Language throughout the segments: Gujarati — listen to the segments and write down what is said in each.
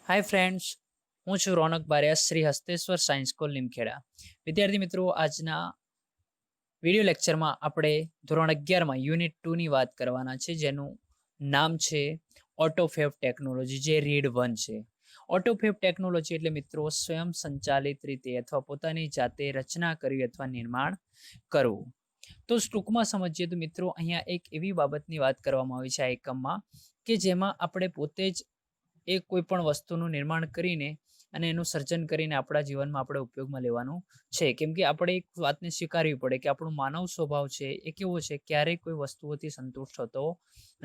હાય ફ્રેન્ડ્સ, હું છું રોનક બારિયા, શ્રી હસ્તેશ્વર સાયન્સ સ્કૂલ લીમખેડા. વિદ્યાર્થી મિત્રો, આજના વિડીયો લેક્ચરમાં આપણે ધોરણ 11માં યુનિટ 2 ની વાત કરવાના છે, જેનું નામ છે ઓટોફેબ ટેકનોલોજી, જે રીડ 1 છે. ઓટોફેબ ટેકનોલોજી એટલે મિત્રો સ્વયં સંચાલિત રીતે અથવા પોતાની જાતે રચના કરવી અથવા નિર્માણ કરવું. તો ટૂંકમાં સમજીએ તો મિત્રો, અહીંયા એક એવી બાબતની વાત કરવામાં આવી છે આ એકમમાં કે જેમાં આપણે પોતે જ એ કોઈ પણ વસ્તુનું નિર્માણ કરીને અને એનું સર્જન કરીને આપણા જીવનમાં આપણે ઉપયોગમાં લેવાનું છે. કેમ કે આપણે એક વાતને સ્વીકારવી પડે કે આપણું માનવ સ્વભાવ છે એ કેવો છે, ક્યારેય કોઈ વસ્તુઓથી સંતુષ્ટ થતો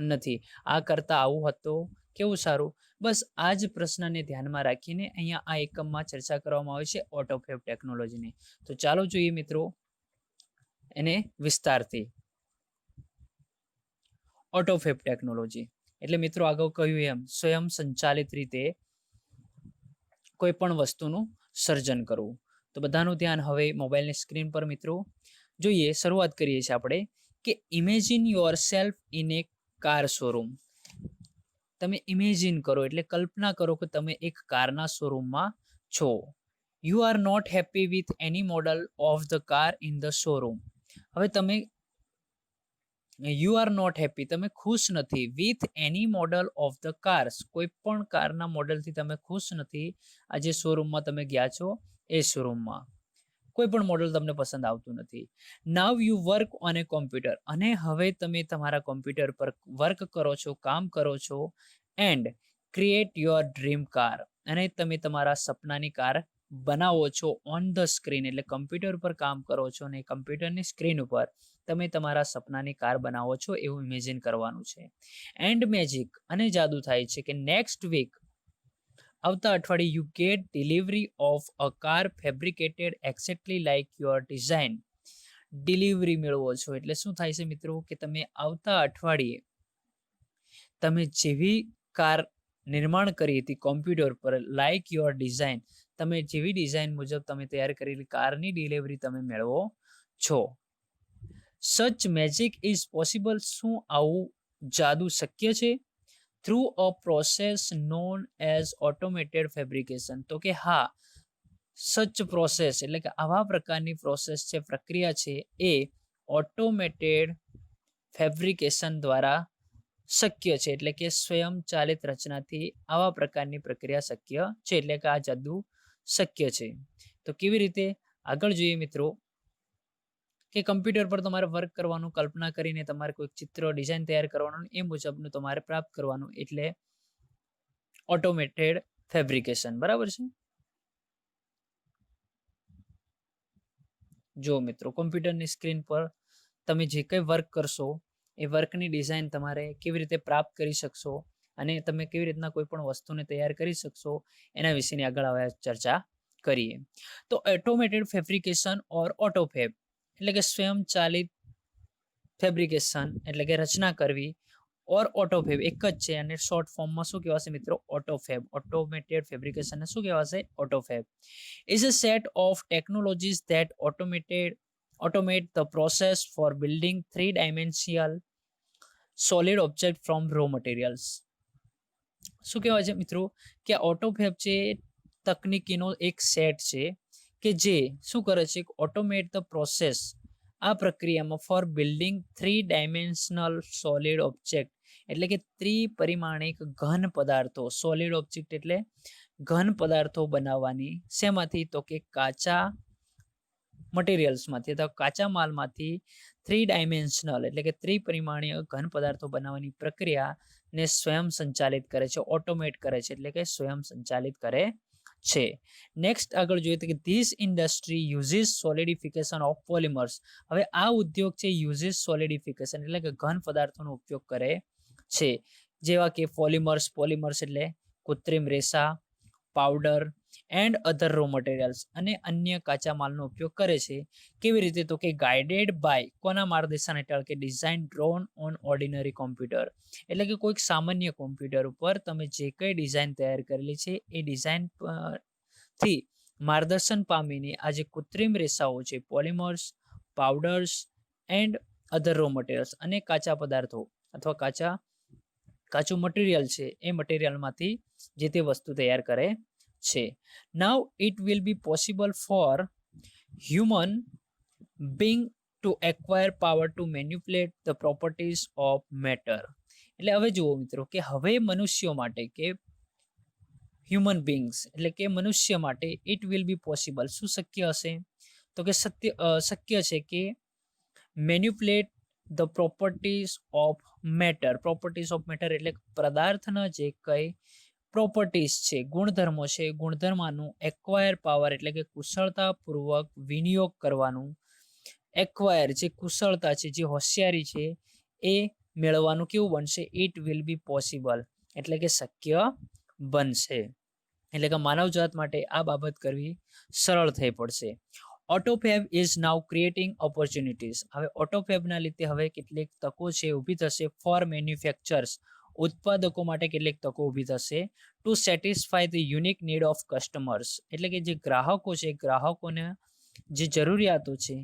નથી. આ કરતા આવું હતું કેવું સારું. બસ આ જ પ્રશ્નને ધ્યાનમાં રાખીને અહીંયા આ એકમમાં ચર્ચા કરવામાં આવે છે ઓટોફેબ ટેકનોલોજીની. તો ચાલો જોઈએ મિત્રો એને વિસ્તારથી. ઓટોફેબ ટેકનોલોજી એટલે મિત્રો આગળ કહ્યું એમ સ્વયં સંચાલિત રીતે કોઈ પણ વસ્તુનું સર્જન કરવું. તો બધાનું ધ્યાન હવે મોબાઈલની સ્ક્રીન પર મિત્રો જોઈએ. શરૂઆત કરીએ છીએ આપણે કે imagine your self in A car showroom. તમે ઇમેજિન કરો એટલે કલ્પના કરો કે તમે એક કારના શોરૂમમાં છો. You are not happy with any model of the car in the showroom. હવે તમે યુ આર નોટ હેપી, તમે ખુશ નથી with any model of the cars, કોઈ પણ કારના મોડલથી તમે ખુશ નથી. આ જે શોરૂમમાં તમે ગયા છો એ શોરૂમમાં કોઈ પણ મોડલ તમને પસંદ આવતું નથી. Now you work on A computer, અને હવે તમે તમારા કોમ્પ્યુટર પર વર્ક કરો છો, કામ કરો છો. And create your dream car, અને તમે તમારા સપનાની કાર બનાવો છો ઓન ધ સ્ક્રીન, એટલે કમ્પ્યુટર પર કામ કરો છો અને કમ્પ્યુટરની સ્ક્રીન ઉપર તમે તમારા સપનાની કાર બનાવો છો એવું ઇમેજિન કરવાનું છે. એન્ડ મેજિક, અને જાદુ થાય છે કે નેક્સ્ટ વીક, આવતા અઠવાડિયે you get delivery of a car fabricated exactly like your design. Delivery મેળવો છો એટલે શું થાય છે મિત્રો કે તમે આવતા અઠવાડિયે તમે જેવી કાર નિર્માણ કરી હતી કોમ્પ્યુટર પર લાઇક યોર ડિઝાઇન, તમે જેવી ડિઝાઇન મુજબ તમે તૈયાર કરેલી કારની ડિલિવરી તમે મેળવો છો. સચ મેજિક ઇઝ પોસિબલ, શું આવું જાદુ શક્ય છે? થ્રુ અ process known as automated fabrication. તો કે હા, સચ પ્રોસેસ એટલે કે આવા પ્રકારની પ્રોસેસ છે, પ્રક્રિયા છે, એ ઓટોમેટેડ ફેબ્રિકેશન દ્વારા શક્ય છે. એટલે કે સ્વયંચાલિત રચનાથી આવા પ્રકારની પ્રક્રિયા શક્ય છે, એટલે કે આ જાદુ શક્ય છે. તો કેવી રીતે આગળ જોઈએ મિત્રો કે કમ્પ્યુટર પર તમારે વર્ક કરવાનું, કલ્પના કરીને તમારે કોઈ ચિત્ર ડિઝાઇન તૈયાર કરવાનું, એ મુજબનું તમારે પ્રાપ્ત કરવાનું, એટલે ઓટોમેટેડ ફેબ્રિકેશન. બરાબર છે. જો મિત્રો કોમ્પ્યુટરની સ્ક્રીન પર તમે જે કંઈ વર્ક કરશો એ વર્કની ડિઝાઇન તમારે કેવી રીતે પ્રાપ્ત કરી શકશો અને તમે કેવી રીતના કોઈ પણ વસ્તુને તૈયાર કરી શકશો એના વિશેની આગળ હવે ચર્ચા કરીએ. તો ઓટોમેટેડ ફેબ્રિકેશન ઓર ઓટોફેબ એટલે કે સ્વયંચાલિત ફેબ્રિકેશન એટલે કે રચના કરવી, ઓર ઓટોફેબ એક જ છે, અને શોર્ટ ફોર્મમાં શું કહેવાશે મિત્રો? ઓટોફેબ. ઓટોમેટેડ ફેબ્રિકેશનને શું કહેવાશે? ઓટોફેબ. is a set of technologies that automate the process for building three-dimensional solid object from raw materials. શું કહેવાય છે મિત્રો કે ઓટોફેબ છે તકનીકીનો એક સેટ છે કે જે શું કરે છે? ઓટોમેટ ધ પ્રોસેસ, આ પ્રક્રિયામાં for building three dimensional solid object એટલે કે ત્રિપરિમાણિક ઘન પદાર્થો. સોલિડ ઓબ્જેક્ટ એટલે ઘન પદાર્થો બનાવવાની. શેમાંથી? તો કે કાચા મટીરિયલ્સમાંથી અથવા કાચા માલમાંથી થ્રી ડાયમેન્શનલ એટલે કે ત્રિપરિમાણીય ઘન પદાર્થો બનાવવાની પ્રક્રિયાને સ્વયં સંચાલિત કરે છે, ઓટોમેટ કરે છે, એટલે કે સ્વયં સંચાલિત કરે છે. નેક્સ્ટ આગળ જોઈએ તો કે this industry uses solidification of polymers. હવે આ ઉદ્યોગ છે યુઝિસ સોલિડિફિકેશન એટલે કે ઘન પદાર્થોનો ઉપયોગ કરે છે, જેવા કે પોલિમર્સ એટલે કૃત્રિમ રેસા, powder and other raw materials, અને અન્ય કાચા માલનો ઉપયોગ કરે છે. કેવી રીતે? તો કે ગાઈડેડ બાય, કોના માર્ગદર્શન હેઠળ? કે design drone on ordinary computer એટલે કે કોઈક સામાન્ય કોમ્પ્યુટર ઉપર તમે જે કંઈ ડિઝાઇન તૈયાર કરેલી છે એ ડિઝાઇન થી માર્ગદર્શન પામીને આ જે કૃત્રિમ રેસાઓ છે, polymers, powders and other raw materials અને કાચા પદાર્થો અથવા કાચા કાચું મટીરિયલ છે એ મટીરિયલમાંથી જે તે વસ્તુ તૈયાર કરે છે. Now it will be possible for human being to acquire power to manipulate the properties of matter. એટલે હવે જુઓ મિત્રો કે હવે મનુષ્યો માટે કે હ્યુમન બીંગ્સ એટલે કે મનુષ્ય માટે ઇટ વિલ બી પોસિબલ, શું શક્ય હશે? તો કે શક્ય છે કે manipulate the properties of matter. Properties of matter એટલે પદાર્થના જે કંઈ પ્રોપર્ટીઝ છે, ગુણધર્મો છે, ગુણધર્મનું એક્વાયર પાવર એટલે કે કુશળતાપૂર્વક વિનિયોગ કરવાનું, એક્વાયર જે કુશળતા છે, જે હોશિયારી છે એ મેળવવાનું કેવું બનશે? ઇટ વિલ બી પોસિબલ એટલે કે શક્ય બનશે. એટલે કે માનવજાત માટે આ બાબત કરવી સરળ થઈ પડશે. ઓટોફેબ ઇઝ નાઉ ક્રિએટિંગ ઓપોર્ચ્યુનિટીઝ. હવે ઓટોફેબના લીધે હવે કેટલીક તકો છે ઊભી થશે ફોર મેન્યુફેક્ચર્સ. ઉત્પાદકો માટે કેટલીક તકો ઊભી થશે to satisfy the unique need of customers. એટલે કે જે ગ્રાહકો છે, ગ્રાહકોને જે જરૂરિયાતો છે,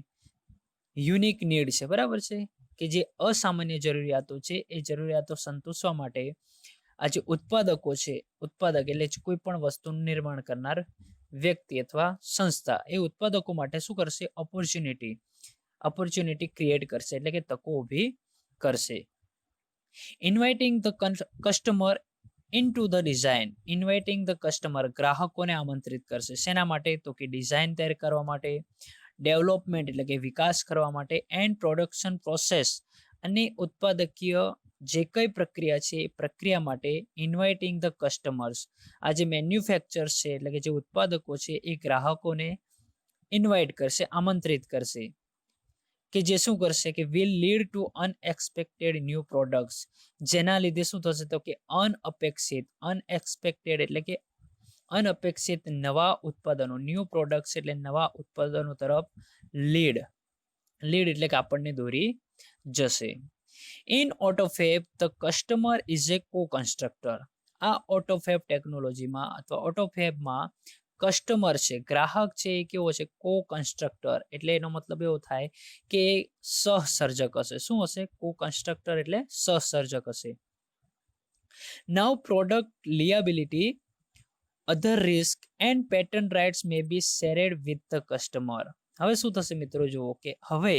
યુનિક નીડ છે, બરાબર છે, કે જે અસામાન્ય જરૂરિયાતો છે એ જરૂરિયાતો સંતોષવા માટે આ જે ઉત્પાદકો છે, ઉત્પાદક એટલે કોઈ પણ વસ્તુનું નિર્માણ કરનાર વ્યક્તિ અથવા સંસ્થા એ ઉત્પાદકો માટે શું કરશે? ઓપોર્ચ્યુનિટી ક્રિએટ કરશે એટલે કે તકો ઊભી કરશે. Inviting the customer into the design. Inviting the customer ગ્રાહકોને આમંત્રિત કરશે. શેના માટે? તો કે ડિઝાઇન તૈયાર કરવા માટે, ડેવલપમેન્ટ એટલે કે વિકાસ કરવા માટે, એન્ડ પ્રોડક્શન પ્રોસેસ અને ઉત્પાદકીય જે કઈ પ્રક્રિયા છે એ પ્રક્રિયા માટે ઇન્વાઇટિંગ ધ કસ્ટમર્સ. આ જે મેન્યુફેક્ચર્સ છે એટલે કે જે ઉત્પાદકો છે એ ગ્રાહકોને ઇન્વાઇટ કરશે, આમંત્રિત કરશે, કે જે શું કરશે? કે will lead to unexpected new products. જેના લીધે શું થશે? તો કે અનએક્સપેક્ટેડ એટલે કે અનઅપેક્ષિત નવા ઉત્પાદનો, ન્યૂ પ્રોડક્ટ્સ એટલે નવા ઉત્પાદનો તરફ લીડ એટલે કે આપણને દોરી જશે. ઇન ઓટોફેબ ધ કસ્ટમર ઇઝ એ કો કન્સ્ટ્રક્ટર. આ ઓટોફેબ ટેકનોલોજીમાં અથવા ઓટોફેબમાં કસ્ટમર છે, ગ્રાહક છે એ કેવો છે? કો કન્સ્ટ્રક્ટર. એટલે એનો મતલબ એવો થાય કે સહસર્જક હશે. શું હશે? કો કન્સ્ટ્રક્ટર એટલે સહસર્જક હશે. Now product liability, other risk and patent rights may be shared with the customer. હવે શું થશે મિત્રો? જુઓ કે હવે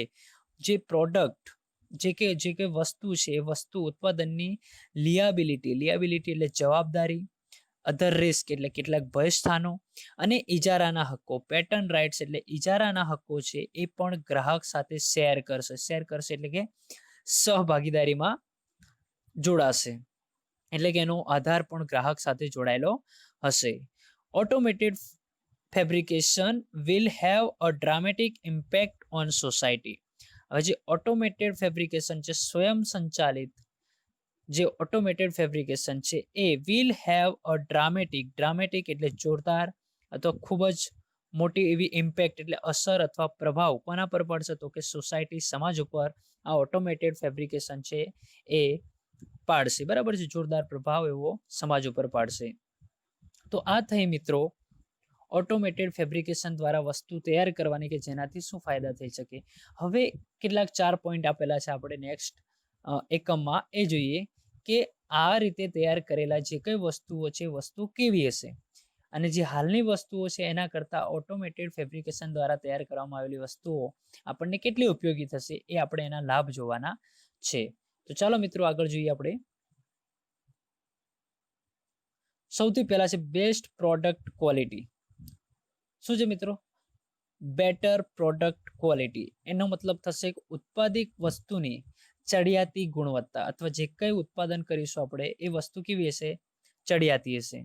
જે પ્રોડક્ટ જે કે વસ્તુ છે એ વસ્તુ ઉત્પાદનની લિયાબિલિટી એટલે જવાબદારી, અધર રિસ્ક એટલે કેટલાક ભય સ્થાનો, અને ઇજારાના હક્કો, પેટન્ટ રાઇટ્સ એટલે ઇજારાના હક્કો છે એ પણ ગ્રાહક સાથે શેર કરશે એટલે કે સહભાગીદારીમાં જોડાશે. એટલે કે એનો આધાર પણ ગ્રાહક સાથે જોડાયેલો હશે. Automated fabrication will have uh dramatic impact on society. હવે જે ઓટોમેટેડ ફેબ્રિકેશન છે, સ્વયં સંચાલિત જે ઓટોમેટેડ ફેબ્રિકેશન છે એ વિલ હેવ અ ડ્રામેટિક એટલે જોરદાર અથવા ખૂબ જ મોટી એવી ઇમ્પેક્ટ એટલે અસર અથવા પ્રભાવ કોના પર પડશે? તો કે સોસાયટી, સમાજ ઉપર આ ઓટોમેટેડ ફેબ્રિકેશન છે એ પાડશે. બરાબર છે, જોરદાર પ્રભાવ એવો સમાજ ઉપર પાડશે. તો આ થઈ મિત્રો ઓટોમેટેડ ફેબ્રિકેશન દ્વારા વસ્તુ તૈયાર કરવાની કે જેનાથી શું ફાયદા થઈ શકે. હવે કેટલાક 4 પોઈન્ટ આપેલા છે આપણે નેક્સ્ટ એકમમાં, એ જોઈએ કે આ રીતે તૈયાર કરેલા જે કઈ વસ્તુઓ છે વસ્તુ કેવી હશે, અને જે હાલની વસ્તુઓ છે એના કરતાં ઓટોમેટેડ ફેબ્રિકેશન દ્વારા તૈયાર કરવામાં આવેલી વસ્તુઓ આપણને કેટલી ઉપયોગી થશે એ આપણે એના લાભ જોવાના છે. તો ચાલો મિત્રો આગળ જોઈએ. આપણે સૌથી પહેલા છે બેસ્ટ પ્રોડક્ટ ક્વોલિટી. શું છે મિત્રો? Better product quality. એનો મતલબ થશે કે ઉત્પાદિત વસ્તુની ચડિયાતી ગુણવત્તા, અથવા જે કંઈ ઉત્પાદન કરીશું આપણે એ વસ્તુ કેવી હશે? ચડિયાતી હશે.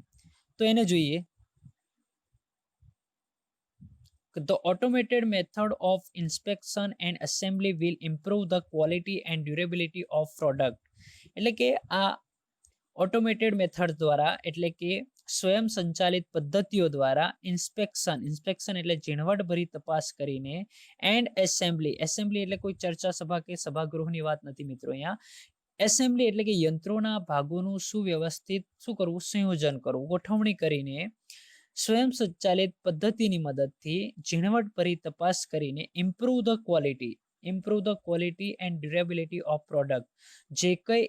તો એને જોઈએ. The automated method of inspection and assembly will improve the quality and durability of product. એટલે કે આ ઓટોમેટેડ મેથડ દ્વારા એટલે કે સ્વયં સંચાલિત પદ્ધતિઓ દ્વારા ઇન્સ્પેક્શન એટલે ઝીણવટભરી તપાસ કરીને, એન્ડ એસેમ્બલી એટલે કોઈ ચર્ચા સભા કે સભાગૃહની વાત નથી મિત્રો અહીંયા. એસેમ્બલી એટલે કે યંત્રોના ભાગોનું સુવ્યવસ્થિત શું કરવું? સંયોજન કરવું, ગોઠવણી કરીને સ્વયં સંચાલિત પદ્ધતિની મદદથી ઝીણવટભરી તપાસ કરીને improve the quality and durability of product. જે કંઈ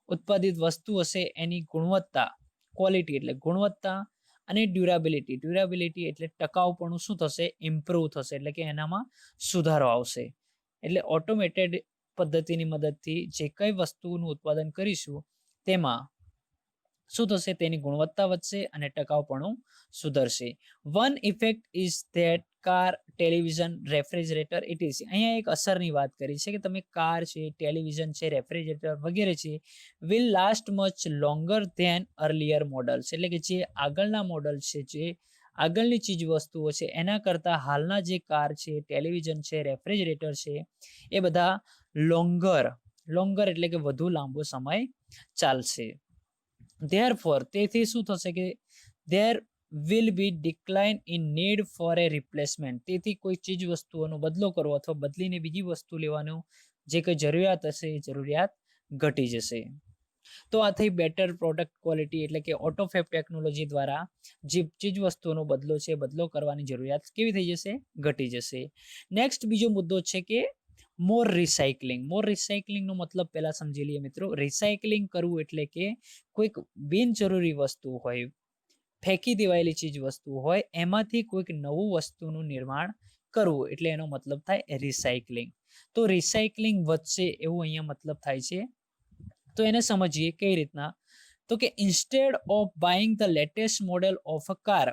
ઉત્પાદિત વસ્તુ હશે એની ગુણવત્તા, ક્વોલિટી એટલે ગુણવત્તા, અને ડ્યુરેબિલિટી એટલે ટકાઉપણું શું થશે, ઇમ્પ્રુવ થશે, એટલે કે એનામાં સુધારો આવશે. એટલે ઓટોમેટેડ પદ્ધતિની મદદથી જે કઈ વસ્તુનું ઉત્પાદન કરીશું તેમાં શું થશે, તેની ગુણવત્તા વધશે અને ટકાઉપણું સુધરશે. One effect is that car, television, refrigerator it અહીંયા એક અસરની વાત કરી છે કે તમે કાર છે, ટેલિવિઝન છે, રેફ્રિજરેટર વગેરે છે, will last much longer than earlier models, એટલે કે જે આગળના મોડલ છે, જે આગળની ચીજ વસ્તુઓ છે એના કરતાં હાલના જે કાર છે, ટેલિવિઝન છે, રેફ્રિજરેટર છે એ બધા લોંગર એટલે કે વધુ લાંબો સમય ચાલશે. Therefore, તેથી શું થશે કે there will be decline in need for a replacement. તેથી કોઈ ચીજ વસ્તુઓનો બદલો કરવો અથવા બદલીને બીજી વસ્તુ લેવાનો જે કંઈ જરૂરિયાત હશે એ જરૂરિયાત ઘટી જશે. તો આ થઈ બેટર પ્રોડક્ટ ક્વોલિટી, એટલે કે ઓટોફેબ ટેકનોલોજી દ્વારા જે ચીજ વસ્તુઓનો બદલો છે, બદલો કરવાની જરૂરિયાત કેવી થઈ જશે, ઘટી જશે. નેક્સ્ટ બીજો મુદ્દો છે કે મોર રિસાયકલિંગનો મતલબ પહેલા સમજી લઈએ મિત્રો. રિસાયકલિંગ કરવું એટલે કે કોઈક બિનજરૂરી વસ્તુ હોય, ફેંકી દેવાયેલી ચીજ વસ્તુ હોય, એમાંથી કોઈક નવું વસ્તુનું નિર્માણ કરવું, એટલે એનો મતલબ થાય રિસાયકલિંગ. તો રિસાયકલિંગ વધશે એવું અહીંયા મતલબ થાય છે. તો એને સમજીએ કઈ રીતના, તો કે instead of buying the latest model of a car,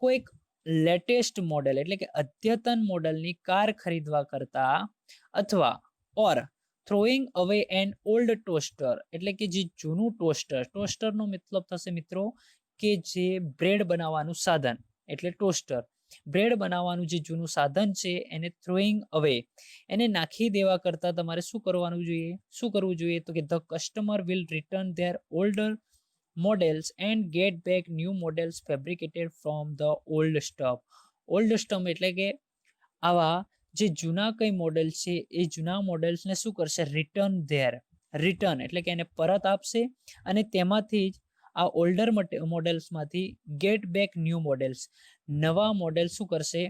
કોઈક લેટેસ્ટ મોડેલ એટલે કે અદ્યતન મોડેલની કાર ખરીદવા કરતા, અથવા ઓર થ્રોઈંગ અવે એન ઓલ્ડ ટોસ્ટર, એટલે કે જે જૂનું ટોસ્ટરનો મતલબ થશે મિત્રો કે જે બ્રેડ બનાવવાનું સાધન, એટલે ટોસ્ટર. બ્રેડ બનાવવાનું જે જૂનું સાધન છે એને થ્રોઈંગ અવે, એને નાખી દેવા કરતાં તમારે શું કરવું જોઈએ, તો કે the customer will return there older models and get back new models fabricated from the old stuff. એટલે કે આવા જે જૂના કઈ મોડેલ છે એ જૂના મોડેલ્સને શું કરશે, રિટર્ન એટલે કે એને પરત આપશે, અને તેમાંથી જ આ ઓલ્ડર મોડેલ્સમાંથી ગેટ બેક ન્યૂ મોડેલ્સ, નવા મોડેલ શું કરશે,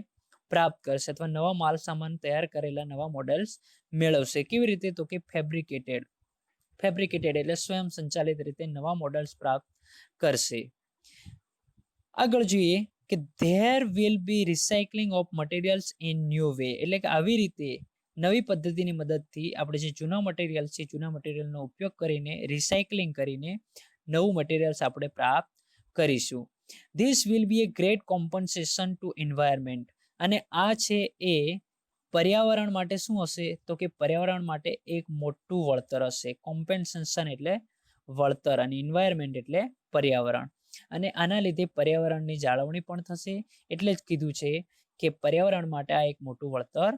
પ્રાપ્ત કરશે, અથવા નવા માલ સામાન તૈયાર કરેલા નવા મોડેલ્સ મેળવશે. કેવી રીતે, તો કે ફેબ્રિકેટેડ એટલે સ્વયં સંચાલિત રીતે નવા મોડેલ્સ પ્રાપ્ત કરશે. આગળ જોઈએ કે there will be recycling of materials in new way, એટલે કે આવી રીતે નવી પદ્ધતિની મદદથી આપણે જે જૂના મટીરિયલ છે, જૂના મટીરિયલનો ઉપયોગ કરીને રિસાયકલિંગ કરીને નવું મટીરિયલ્સ આપણે પ્રાપ્ત કરીશું. This will be a great compensation to environment, અને આ છે એ પર્યાવરણ માટે શું હશે, તો કે પર્યાવરણ માટે એક મોટું વળતર હશે. કોમ્પેન્સેશન એટલે વળતર, અને એન્વાયરમેન્ટ એટલે પર્યાવરણ, અને આના લીધે પર્યાવરણની જાળવણી પણ થશે. એટલે જ કીધું છે કે પર્યાવરણ માટે આ એક મોટું વળતર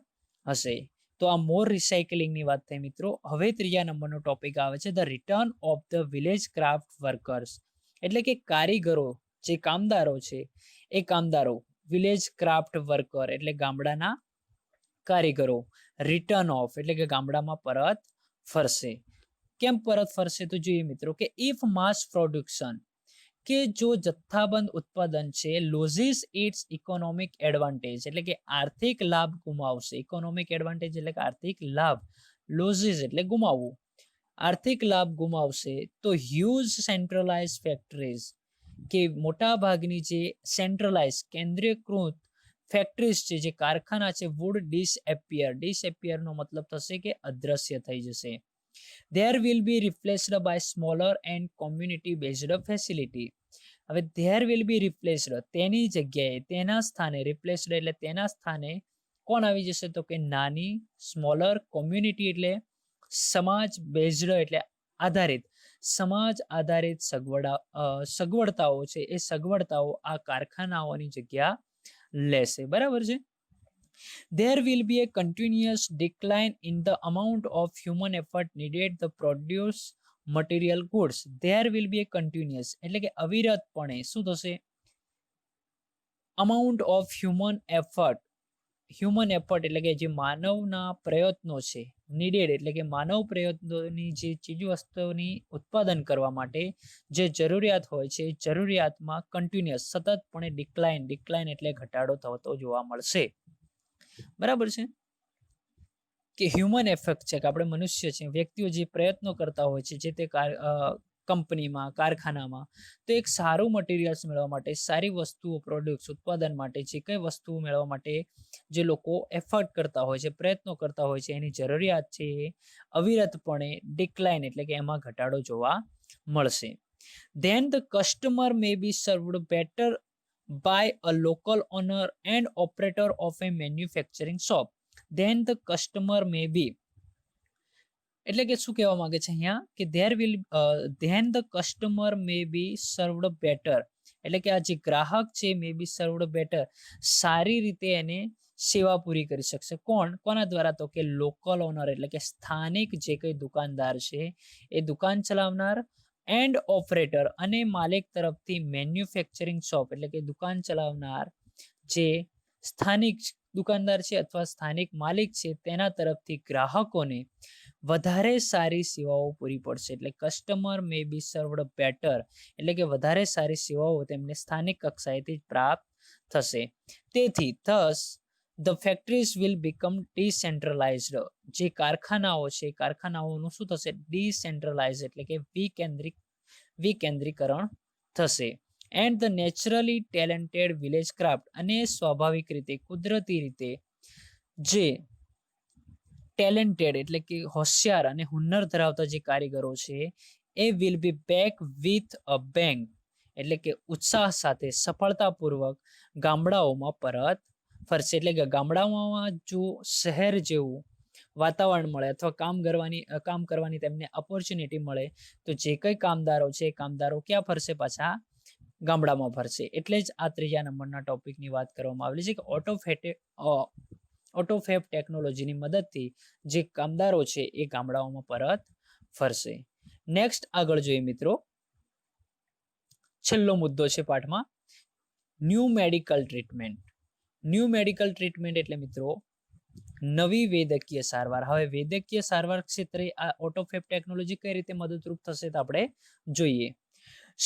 હશે. તો આ મોર રિસાયકલિંગની વાત થઈ મિત્રો. હવે ત્રીજા નંબરનો ટોપિક આવે છે the return of the village craft workers, એટલે કે કારીગરો, જે કામદારો છે એ કામદારો, વિલેજ ક્રાફ્ટ વર્કર એટલે ગામડાના કારીગરો, રિટર્ન ઓફ એટલે કે ગામડામાં પરત ફરશે. કેમ પરત ફરશે, તો જોઈએ મિત્રો કે ઇફ માસ પ્રોડક્શન, કે જો જથ્થાબંધ ઉત્પાદન છે, લોઝિસ ઇટ્સ ઇકોનોમિક એડવાન્ટેજ એટલે કે આર્થિક લાભ ગુમાવશે. ઇકોનોમિક એડવાન્ટેજ એટલે કે આર્થિક લાભ, લોઝિસ એટલે ગુમાવવું, આર્થિક લાભ ગુમાવશે. તો હ્યુજ સેન્ટ્રલાઇઝ ફેક્ટરીઝ, કે મોટા ભાગની જે સેન્ટ્રલાઇઝ કેન્દ્રીયકૃત ફેક્ટરીઝ છે, જે કારખાના છે, વુડ ડિસએપિયર નો મતલબ થશે કે અદ્રશ્ય થઈ જશે. There will be replaced by smaller and community based facility. હવે there will be replaced, તેની જગ્યાએ, તેના સ્થાને, replaced એટલે તેના સ્થાને કોણ આવી જશે, તો કે નાની, સ્મોલર, કોમ્યુનિટી એટલે સમાજ, બેઝડ એટલે આધારિત, સમાજ આધારિત સગવડતાઓ છે, એ સગવડતાઓ આ કારખાનાઓની જગ્યા લેશે. બરાબર છે. There will be a continuous decline in the amount of human effort needed to produce material goods. There will be a continuous એટલે કે અવિરતપણે શું થશે, amount of human effort એટલે કે જે માનવના પ્રયત્નો છે, needed એટલે કે માનવ પ્રયત્નોની જે ચીજ વસ્તુઓની ઉત્પાદન કરવા માટે જે જરૂરિયાત હોય છે, જરૂરિયાતમાં કન્ટિન્યુઅસ સતતપણે ડિક્લાઇન એટલે ઘટાડો થતો જોવા મળશે. બરાબર છે. કે હ્યુમન એફેક્ટ છે, કે આપણે મનુષ્ય છે, વ્યક્તિઓ જે પ્રયત્નો કરતા હોય છે જે તે કંપનીમાં, કારખાનામાં, તો એક સારું મટીરિયલ્સ મેળવવા માટે, સારી વસ્તુઓ, પ્રોડક્ટ્સ ઉત્પાદન માટે, જે કઈ વસ્તુઓ મેળવવા માટે જે લોકો એફર્ટ કરતા હોય છે, પ્રયત્નો કરતા હોય છે, એની જરૂરિયાત છે એ અવિરતપણે ડિક્લાઇન એટલે કે એમાં ઘટાડો જોવા મળશે. Then the customer may be served better by a local owner and operator of a manufacturing shop. Then the customer may be, એટલે કે શું કહેવા માંગે છે અહીંયા કે then the customer may be served better, એટલે કે આ જે ગ્રાહક છે મે બી સર્વડ બેટર, સારી રીતે એને સેવા પૂરી કરી શકશે. કોના દ્વારા? તો કે લોકલ ઓનર એટલે કે સ્થાનિક જે કઈ દુકાનદાર છે એ દુકાન ચલાવનાર, એન્ડ ઓપરેટર અને માલિક તરફથી મેન્યુફેક્ચરિંગ શોપ એટલે કે દુકાન ચલાવનાર જે સ્થાનિક દુકાનદાર છે અથવા સ્થાનિક માલિક છે તેના તરફથી ગ્રાહકોને વધારે સારી સેવાઓ પૂરી પડશે. એટલે કસ્ટમર મે બી સર્વડ બેટર એટલે કે વધારે સારી સેવાઓ તેમને સ્થાનિક કક્ષાએથી પ્રાપ્ત થશે. તેથી thus the factories will become decentralized. જે કારખાનાઓ છે કારખાનાઓનું શું થશે? ડિસેન્ટ્રલાઇઝ એટલે કે વિકેન્દ્રીકરણ થશે. And the naturally talented village craft અને સ્વાભાવિક રીતે કુદરતી રીતે જે ટેલેન્ટેડ એટલે કે હોશિયાર અને હુનર ધરાવતા જે કારીગરો છે એ will be back with a bang એટલે કે ઉત્સાહ સાથે સફળતાપૂર્વક ગામડાઓમાં પરત ફરશે. એટલે કે ગામડાઓમાં જો શહેર જેવું વાતાવરણ મળે અથવા કામ કરવાની તેમને ઓપોર્ચ્યુનિટી મળે તો જે કઈ કામદારો છે એ કામદારો ક્યાં ફરશે? પાછા ગામડામાં ફરશે. એટલે જ આ 3જા નંબરના ટોપિકની વાત કરવામાં આવેલી છે કે ઓટોફેબ ટેકનોલોજીની મદદથી જે કામદારો છે એ ગામડાઓમાં પરત ફરશે. નેક્સ્ટ આગળ જોઈએ મિત્રો, છેલ્લો મુદ્દો છે પાઠમાં, new medical treatment. New medical treatment એટલે મિત્રો નવી વૈદ્યકીય સારવાર. હવે વૈદ્યકીય સારવાર ક્ષેત્રે આ ઓટોફેબ ટેકનોલોજી કઈ રીતે મદદરૂપ થશે તો આપણે જોઈએ.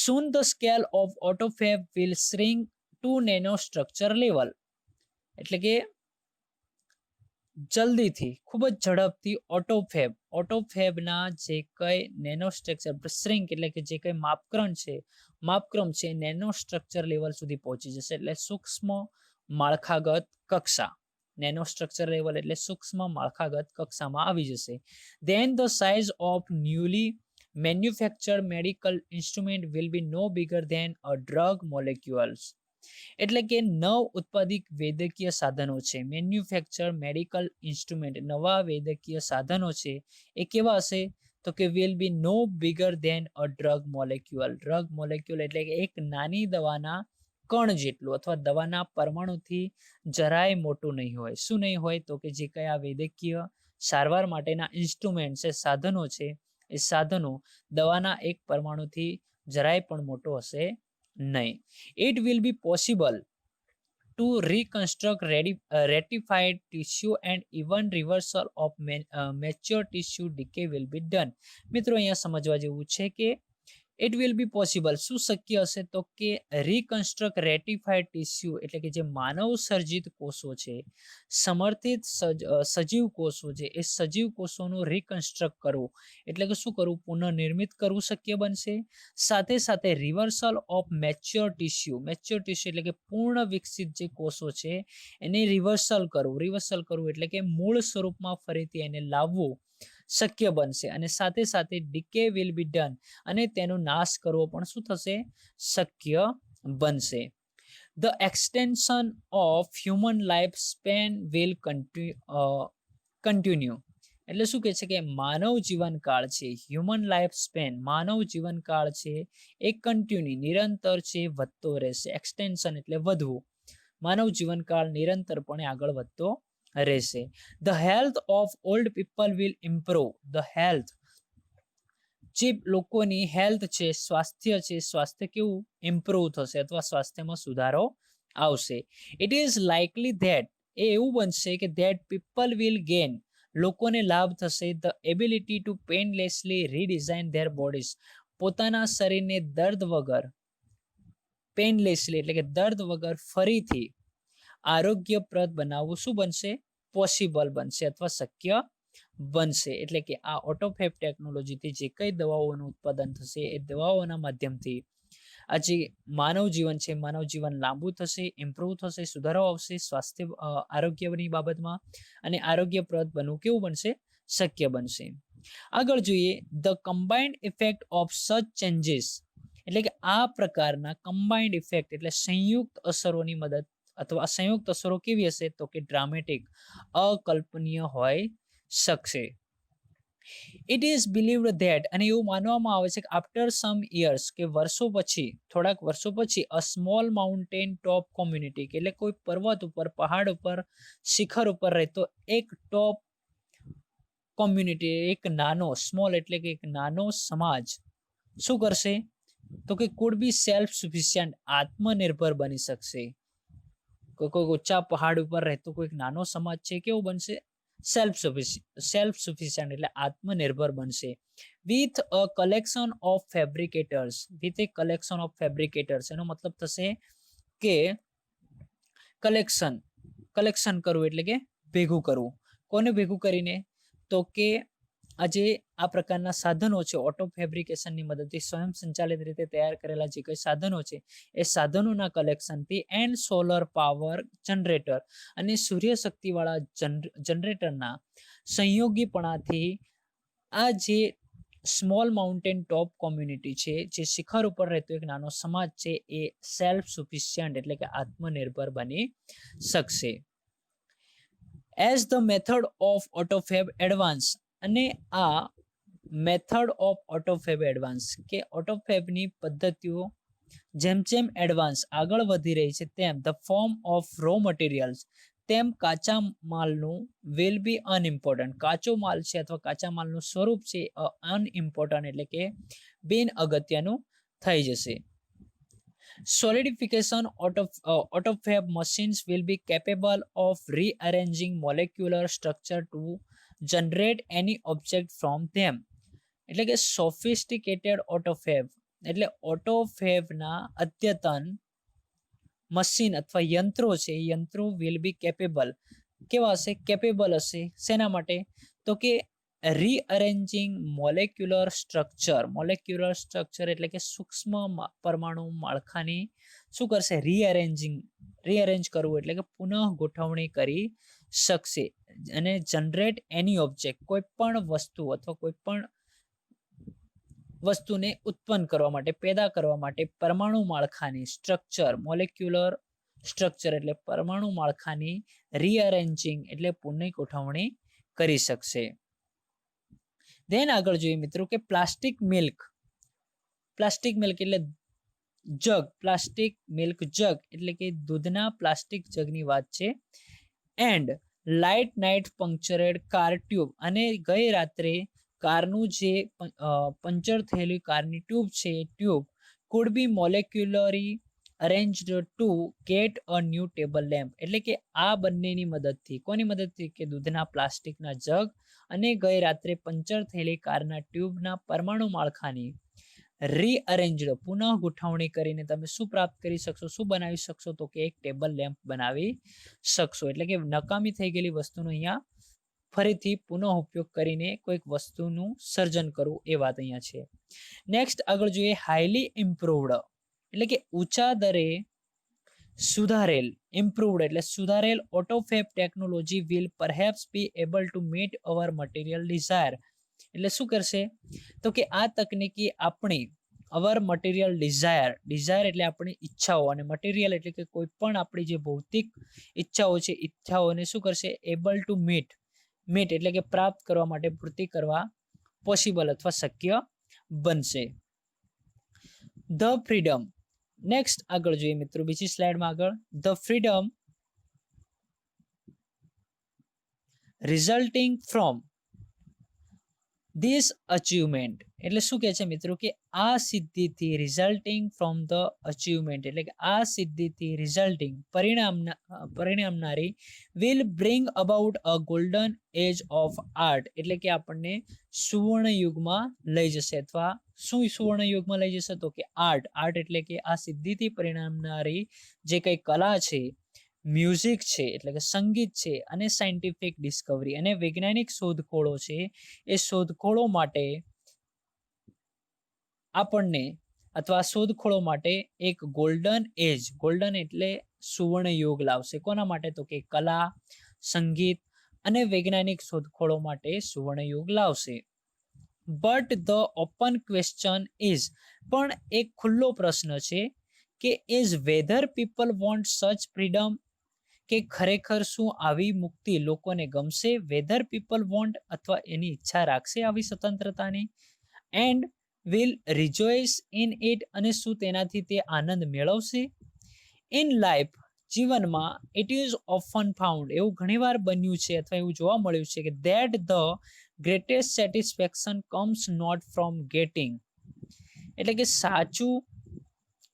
Soon the scale of autophagy will shrink to nanostructure level. એટલે કે જલ્દીથી ખૂબ જ ઝડપથી ઓટોફેબના જે કઈ નેનોસ્ટ્રક્ચર શ્રિંક એટલે કે જે કઈ માપક્રમ છે નેનોસ્ટ્રક્ચર લેવલ સુધી પહોંચી જશે. એટલે સૂક્ષ્મ માળખાગત કક્ષા. નેનોસ્ટ્રક્ચર લેવલ એટલે સૂક્ષ્મ માળખાગત કક્ષામાં આવી જશે. Then the size of newly manufactured medical instrument will be no bigger than a drug molecules. એટલે કે નવ ઉત્પાદિત વૈદ્યકીય સાધનો છે, મેન્યુફેક્ચર મેડિકલ ઇન્સ્ટ્રુમેન્ટ, નવા વૈદ્યકીય સાધનો છે એ કેવા હશે? તો કે will be no bigger than a drug molecule. Drug molecule એટલે કે એક નાની દવાના કણ જેટલું અથવા દવાના પરમાણુથી જરાય મોટું નહીં હોય. શું નહીં હોય? તો કે જે કઈ આ વૈદ્યકીય સારવાર માટેના ઇન્સ્ટ્રુમેન્ટ છે, સાધનો છે, એ સાધનો દવાના એક પરમાણુથી જરાય પણ મોટો હશે નહીં. It will be possible to reconstruct ratified tissue and even reversal of mature tissue decay will be done. મિત્રો અહીંયા સમજવા જેવું છે કે ઇટ વિલ બી પોસિબલ, શું શક્ય હશે? તો કે રિકન્સ્ટ્રક્ટ રેટિફાઈડ ટિશ્યુ એટલે કે જે માનવ સર્જિત કોષો છે, સમર્થિત સજીવ કોષો છે, એ સજીવ કોષોનું રિકન્સ્ટ્રક્ટ કરવું એટલે કે શું કરવું? પુનઃનિર્મિત કરવું શક્ય બનશે. સાથે સાથે રિવર્સલ ઓફ મેચ્યોર ટિશ્યુ એટલે કે પૂર્ણ વિકસિત જે કોષો છે એને રિવર્સલ કરવું એટલે કે મૂળ સ્વરૂપમાં ફરીથી એને લાવવું શક્ય બનશે. અને સાથે સાથે ડીકે વિલ બી ડન અને તેનો નાશ કરવો પણ શું થશે? શક્ય બનશે. The extension of human life span will continue. એટલે શું કહે છે કે માનવ જીવનકાળ છે, હ્યુમન લાઈફ સ્પેન, માનવ જીવનકાળ છે એ નિરંતર છે, વધતો રહેશે. એક્સટેન્શન એટલે વધવું. માનવ જીવનકાળ નિરંતરપણે આગળ વધતો રહેશે. The health of old people will improve. The health જે લોકોની હેલ્થ છે, સ્વાસ્થ્ય કેવું? ઇમ્પ્રુવ થશે અથવા સ્વાસ્થ્યમાં સુધારો આવશે. ઇટ ઇઝ લાઇકલી ધેટ એ એવું બનશે કે ધેટ પીપલ વિલ ગેન લોકોને લાભ થશે the ability to painlessly redesign their bodies પોતાના શરીરને દર્દ વગર પેનલેસલી એટલે કે દર્દ વગર ફરીથી આરોગ્યપ્રદ બનાવવું શું બનશે? પોસિબલ બનશે અથવા શક્ય બનશે. એટલે કે આ ઓટોફેબ ટેકનોલોજીથી જે કઈ દવાઓનું ઉત્પાદન થશે એ દવાઓના માધ્યમથી આ જે માનવ જીવન છે માનવ જીવન લાંબુ થશે, ઇમ્પ્રુવ થશે, સુધારો આવશે સ્વાસ્થ્ય આરોગ્યની બાબતમાં અને આરોગ્યપ્રદ બનવું કેવું બનશે? શક્ય બનશે. આગળ જોઈએ ધ કમ્બાઇન્ડ ઇફેક્ટ ઓફ સચ ચેન્જીસ, એટલે કે આ પ્રકારના કમ્બાઇન્ડ ઇફેક્ટ એટલે સંયુક્ત અસરોની મદદ અથવા સંયુક્ત અસરો કેવી હશે? તો કે ડ્રામેટિક, અકલ્પનીય હોઈ શકશે. ઇટ ઇઝ બિલીવ્ડ ધેટ, અને એવું માનવામાં આવે છે કે આફ્ટર સમ યર્સ, કે વર્ષો પછી, થોડાક વર્ષો પછી, a small mountain top community, કે એટલે કોઈ પર્વત ઉપર, પહાડ ઉપર, શિખર ઉપર રહેતો એક ટોપ કોમ્યુનિટી, એક નાનો, સ્મોલ એટલે કે એક નાનો સમાજ શું કરશે? તો કે કુડ બી સેલ્ફ સફિશિયન્ટ, આત્મનિર્ભર બની શકશે. કોઈ ઊંચા પહાડ ઉપર રહેતો કોઈ નાનો સમાજ છે કેવું બનશે? સેલ્ફ સફિશિયન્ટ એટલે આત્મનિર્ભર બનશે. With a collection of fabricators, with a collection of fabricators, એનો મતલબ થશે કે કલેક્શન કરવું એટલે કે ભેગું કરવું. કોને ભેગું કરીને? તો કે આજે આ પ્રકારના સાધનો છે ઓટો ફેબ્રિકેશનની મદદથી સ્વયં સંચાલિત રીતે તૈયાર કરેલા જે કઈ સાધનો છે એ સાધનોના કલેક્શનથી એન્ડ સોલર પાવર જનરેટર અને સૂર્યશક્તિવાળા જનરેટરના સંયોગીપણાથી આ જે સ્મોલ માઉન્ટેન ટોપ કોમ્યુનિટી છે, જે શિખર ઉપર રહેતો એક નાનો સમાજ છે, એ સેલ્ફ સફિશિયન્ટ એટલે કે આત્મનિર્ભર બની શકશે. As the method of autofab advance, અને આ મેથડ ઓફ ઓટોફેબ એડવાન્સ કે ઓટોફેબની પદ્ધતિઓ જેમ જેમ એડવાન્સ આગળ વધી રહી છે તેમ the form of raw materials, તેમ કાચા માલનું વિલ બી અનઇમ્પોર્ટન્ટ, કાચો માલ છે અથવા કાચા માલનું સ્વરૂપ છે અનઇમ્પોર્ટન્ટ એટલે કે બિન અગત્યનું થઈ જશે. Solidification autofab machines will be capable of rearranging molecular structure to generate any object from them. એટલે કે સોફિસ્ટિકેટેડ ઓટોફેબ એટલે ઓટોફેબના અદ્યતન મશીન અથવા યંત્રો છે, યંત્રો વિલ બી કેપેબલ, કેવા હશે? કેપેબલ હશે. શેના માટે? તો કે રીઅરેન્જિંગ મોલેક્યુલર સ્ટ્રક્ચર એટલે કે સૂક્ષ્મ પરમાણુ માળખાની શું કરશે? રીઅરેન્જ કરવું એટલે કે પુનઃ ગોઠવણી કરી શકશે. અને જનરેટ એની ઓબ્જેક્ટ, કોઈ પણ વસ્તુ અથવા કોઈ પણ વસ્તુને ઉત્પન્ન કરવા માટે, પેદા કરવા માટે પરમાણુ માળખાની સ્ટ્રક્ચર, મોલેક્યુલર સ્ટ્રક્ચર એટલે પરમાણુ માળખાની રીઅરેન્જિંગ એટલે પુનઃ ગોઠવણી કરી શકશે. દેન આગળ જોઈએ મિત્રો કે પ્લાસ્ટિક મિલ્ક એટલે જગ, પ્લાસ્ટિક મિલ્ક જગ એટલે કે દૂધના પ્લાસ્ટિક જગની વાત છે. And late night punctured car tube, અને ગઈ રાત્રે કારનું જે પંચર થયેલી કારની ટ્યુબ છે એ tube could be molecularly arranged to get a new table lamp, એટલે કે આ બંનેની મદદથી, કોની મદદથી? કે દૂધના પ્લાસ્ટિકના જગ અને ગઈ રાત્રે પંચર થયેલી કારના ટ્યુબના પરમાણુ માળખાની રીઅરેન્જડ પુનઃ ગોઠવણી કરીને તમે શું પ્રાપ્ત કરી શકશો? શું બનાવી શકશો? તો કે એક ટેબલ લેમ્પ બનાવી શકશો. એટલે કે નકામી થઈ ગયેલી વસ્તુનો અહીંયા ફરીથી પુનઃ ઉપયોગ કરીને કોઈક વસ્તુનું સર્જન કરવું, એ વાત અહીંયા છે. નેક્સ્ટ આગળ જોઈએ હાઈલી ઇમ્પ્રુવડ એટલે કે ઊંચા દરે સુધારેલ, ઇમ્પ્રુવડ એટલે સુધારેલ autofab technology will perhaps be able to meet our material desire, એટલે શું કરશે? તો કે આ તકનીકી આપણી અવર મટીરિયલ ડિઝાયર એટલે આપણી ઈચ્છાઓ, અને મટીરિયલ એટલે કે કોઈ પણ આપણી જે ભૌતિક ઈચ્છાઓ છે, ઈચ્છાઓને શું કરશે? એબલ ટુ મીટ એટલે કે પ્રાપ્ત કરવા માટે, પૂર્તિ કરવા પોસિબલ અથવા શક્ય બનશે. ધ ફ્રીડમ, નેક્સ્ટ આગળ જોઈએ મિત્રો બીજી સ્લાઇડમાં આગળ, the freedom resulting from this achievement, એટલે શું કહે છે મિત્રો કે આ સિદ્ધિથી, રિઝલ્ટિંગ ફ્રોમ ધ અચીવમેન્ટ એટલે કે આ સિદ્ધિથી રિઝલ્ટિંગ પરિણામનારી will bring about a golden age of art, એટલે કે આપણને સુવર્ણ યુગમાં લઈ જશે. અથવા શું સુવર્ણ યુગમાં લઈ જશે? તો કે આર્ટ એટલે કે આ સિદ્ધિથી પરિણામનારી જે કઈ કલા છે મ્યુઝિક છે એટલે કે સંગીત છે અને સાયન્ટિફિક ડિસ્કવરી અને વૈજ્ઞાનિક શોધખોળો છે એ શોધખોળો માટે આપણને અથવા શોધખોળો માટે એક ગોલ્ડન એજ, ગોલ્ડન એટલે સુવર્ણ યુગ લાવશે. કોના માટે? તો કે કલા, સંગીત અને વૈજ્ઞાનિક શોધખોળો માટે સુવર્ણ યુગ લાવશે. But the open question is, પણ એક ખુલ્લો પ્રશ્ન છે કે is whether people want such freedom, કે ખરેખર શું આવી મુક્તિ લોકોને ગમશે? વેધર પીપલ વોન્ટ, અથવા એની ઈચ્છા રાખશે આવી સ્વતંત્રતાની, એન્ડ વિલ રિજોઇસ ઇન ઇટ, અને શું તેનાથી તે આનંદ મેળવશે? ઇન લાઈફ, જીવનમાં, ઇટ ઇઝ ઓફન ફાઉન્ડ, એવું ઘણીવાર બન્યું છે અથવા એવું જોવા મળ્યું છે કે that the greatest satisfaction comes not from getting, એટલે કે સાચું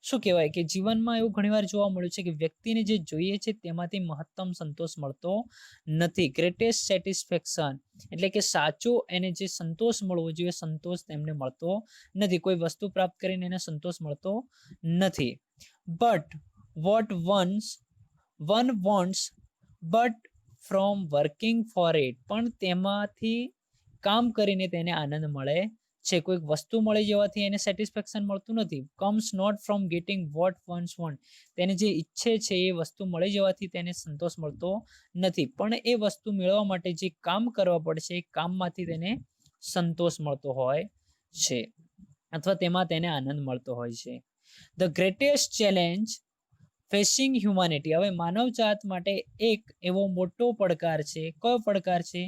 શું કહેવાય કે જીવનમાં એવું ઘણીવાર જોવા મળ્યું છે કે વ્યક્તિને જે જોઈએ છે તેમાંથી મહત્તમ સંતોષ મળતો નથી. ગ્રેટેસ્ટ સેટિસ્ફેક્શન એટલે કે સાચો એને જે સંતોષ મળવો જોઈએ સંતોષ તેમને મળતો નથી. કોઈ વસ્તુ પ્રાપ્ત કરીને એને સંતોષ મળતો નથી. But what one wants but from working four it, પણ તેમાંથી કામ કરીને તેને આનંદ મળે છે. કોઈક વસ્તુ મળી જવાથી એને સેટિસ્ફેક્શન મળતું નથી. Comes not from getting what one's want, તેને જે ઈચ્છે છે એ વસ્તુ મળી જવાથી તેને સંતોષ મળતો નથી, પણ એ વસ્તુ મેળવવા માટે જે કામ કરવા પડશે એ કામમાંથી તેને સંતોષ મળતો હોય છે અથવા તેમાં તેને આનંદ મળતો હોય છે. The greatest challenge facing humanity, હવે માનવજાત માટે એક એવો મોટો પડકાર છે. કયો પડકાર છે?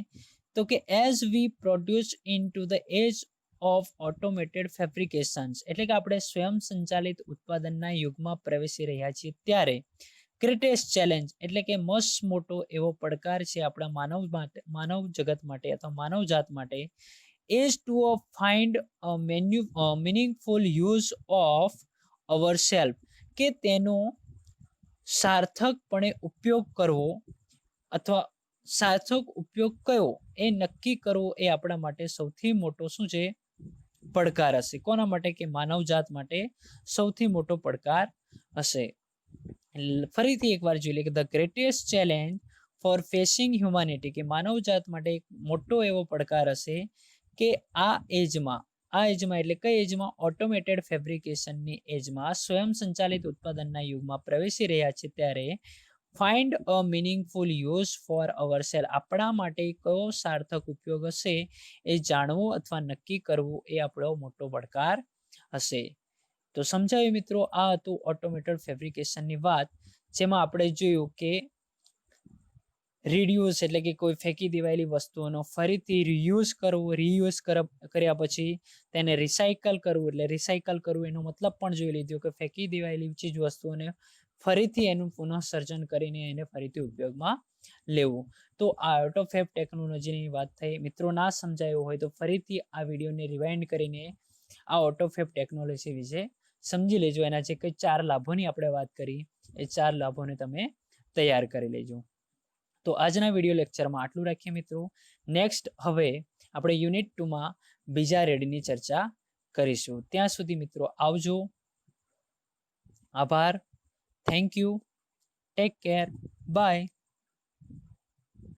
તો કે as we produce into the age of automated fabrications, એટલે કે આપણે સ્વયં સંચાલિત ઉત્પાદનના યુગમાં પ્રવેશી રહ્યા છીએ ત્યારે ગ્રેટેસ્ટ ચેલેન્જ એટલે કે મસ્ત મોટો એવો પડકાર છે આપણા માનવ જગત માટે અથવા માનવજાત માટે, is to find a meaningful use of ourself, કે તેનો સાર્થકપણે ઉપયોગ કરવો અથવા સાર્થક ઉપયોગ કયો એ નક્કી કરવો એ આપણા માટે સૌથી મોટો શું છે? પડકાર હશે. કોના માટે? કે માનવજાત માટે સૌથી મોટો પડકાર હશે. ફરીથી એકવાર જોઈ લે કે the greatest challenge four facing humanity, કે માનવજાત માટે એક મોટો એવો પડકાર હશે કે આ એજમાં એટલે કઈ એજમાં? ઓટોમેટેડ ફેબ્રિકેશનની એજમાં, સ્વયં સંચાલિત ઉત્પાદનના યુગમાં પ્રવેશી રહ્યા છે ત્યારે find a meaningful use for our cell, આપણા માટે કયો સાર્થક ઉપયોગ હશે એ જાણવું અથવા નક્કી કરવું એ આપણો મોટો પડકાર હશે. તો સમજાયું મિત્રો, આ હતું ઓટોમેટેડ ફેબ્રિકેશનની વાત, જેમાં આપણે જોયું કે રીડ્યુસ એટલે કે કોઈ ફેંકી દેવાયેલી વસ્તુઓનો ફરીથી રીયુઝ કરવો, રીયુઝ કર્યા પછી તેને રિસાયકલ કરવું, એટલે રિસાયકલ કરવું એનો મતલબ પણ જોઈ લીધો કે ફેંકી દેવાયેલી ચીજ વસ્તુઓને ફરીથી એનું પુનઃસર્જન કરીને એને ફરીથી ઉપયોગમાં લેવું. તો આ ઓટોફેબ ટેકનોલોજીની વાત થઈ. મિત્રો ના સમજાયું હોય તો ફરીથી આ વિડીયોને રિવાઇન્ડ કરીને આ ઓટોફેબ ટેકનોલોજી વિશે સમજી લેજો. એના જે કંઈ 4 લાભોની આપણે વાત કરી એ 4 લાભોને તમે તૈયાર કરી લેજો. તો આજના વિડીયો લેક્ચરમાં આટલું રાખીએ મિત્રો. નેક્સ્ટ હવે આપણે યુનિટ 2માં બીજા રેડીની ચર્ચા કરીશું. ત્યાં સુધી મિત્રો આવજો. આભાર. Thank you. Take care. By.